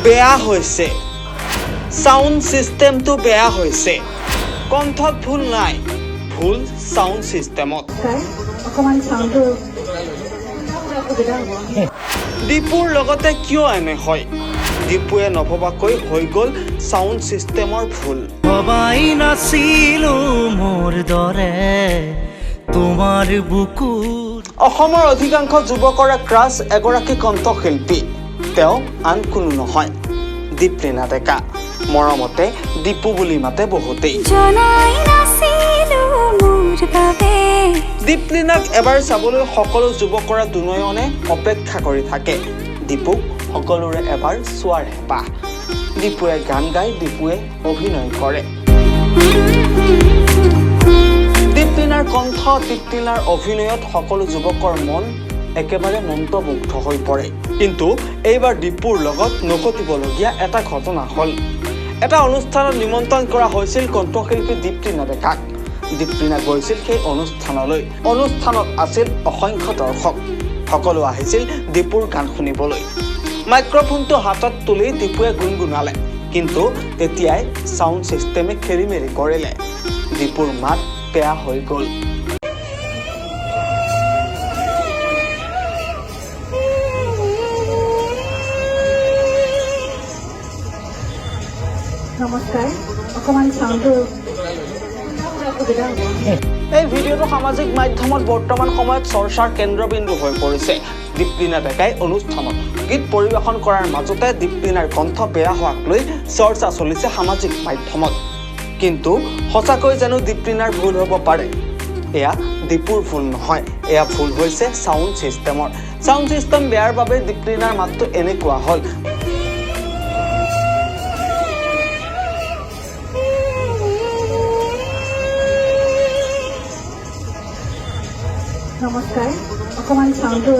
বেয়া হৈছে সাউন্ড সিস্টেমটো বেয়া হৈছে কণ্ঠত ভুল নাই ভুল সাউন্ড সিস্টেমত অকমান সাউন্ডটো দীপুৰ লগতে কিয় এনে হয় দীপুৱে নভবাকৈ হৈ গ'ল সাউন্ড সিস্টেমৰ ভুল ভবাই নাছিলো মোৰ দৰে তোমাৰ বুকুৰ অসমৰ অধিকাংশ যুৱকৰ ক্ৰাছ এগৰাকী কণ্ঠশিল্পী তেওঁ আন কোনো নহয় দীপলিনা ডেকা মৰমতে দীপু বুলি মাতে বহুতেই দীপলিনাক এবাৰ চাবলৈ সকলো যুৱকৰ দুনয়নে অপেক্ষা কৰি থাকে দীপুক সকলোৰে এবাৰ চোৱাৰ হেঁপাহ দীপুৱে গান গাই দীপুৱে অভিনয় কৰে দীপলিনাৰ কণ্ঠ দীপলিনাৰ অভিনয়ত সকলো যুৱকৰ মন একেবাৰে মন্ত্ৰমুগ্ধ হৈ পৰে কিন্তু এইবাৰ দীপুৰ লগত নঘটিবলগীয়া এটা ঘটনা হ'ল এটা অনুষ্ঠানত নিমন্ত্ৰণ কৰা হৈছিল কণ্ঠশিল্পী দীপলিনা ডেকাক দীপলিনা গৈছিল সেই অনুষ্ঠানলৈ অনুষ্ঠানত আছিল অসংখ্য দৰ্শক সকলো আহিছিল দীপুৰ গান শুনিবলৈ মাইক্ৰফোনটো হাতত তুলি দীপুৱে গুণগুণালে কিন্তু তেতিয়াই সাউন্ড সিস্টেমে খেলিমেলি কৰিলে দীপুৰ মাত বেয়া হৈ গ'ল নমস্কাৰ অকমান সাউন্ডটো এই ভিডিঅ'টো সামাজিক মাধ্যমত বৰ্তমান সময়ত চৰ্চাৰ কেন্দ্ৰবিন্দু হৈ পৰিছে দীপলিনা ডেকাই অনুষ্ঠানত গীত পৰিৱেশন কৰাৰ মাজতে দীপলিনাৰ কণ্ঠ বেয়া হোৱাক লৈ চৰ্চা চলিছে সামাজিক মাধ্যমত কিন্তু সঁচাকৈ জানো দীপলিনাৰ ভুল হ'ব পাৰে এয়া দীপুৰ ভুল নহয় এয়া ভুল হৈছে সাউন্ড সিস্টেমৰ সাউন্ড সিস্টেম বেয়াৰ বাবে দীপলিনাৰ মাতটো এনেকুৱা হ'ল নমস্কাৰ অকমান সাউন্ডটো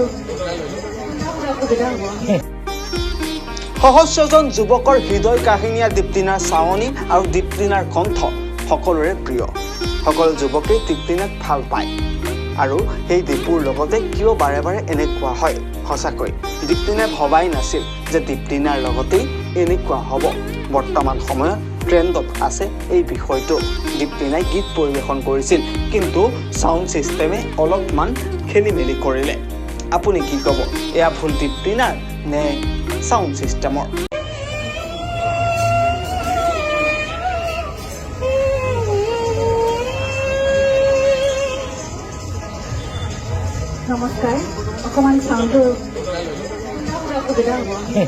সহস্ৰজন যুৱকৰ হৃদয় কাহিনীয়া দীপলিনাৰ চাৱনী আৰু দীপলিনাৰ কণ্ঠ সকলোৰে প্ৰিয় সকলো যুৱকেই দীপলিনাক ভাল পায় আৰু সেই দীপুৰ লগতে কিয় বাৰে বাৰে এনেকুৱা হয় সঁচাকৈ দীপলিনাই ভবাই নাছিল যে দীপলিনাৰ লগতেই এনেকুৱা হ'ব বৰ্তমান সময়ত ট্ৰেণ্ডত আছে এই বিষয়টো দীপলিনাই গীত পৰিৱেশন কৰিছিল কিন্তু সাউন্ড সিস্টেমে অলপমান খেলি মেলি কৰিলে আপুনি কি ক'ব এয়া ভুল দীপলিনাৰ নে সাউন্ড সিস্টেমৰ নমস্কাৰ অকমান সাউন্ডটো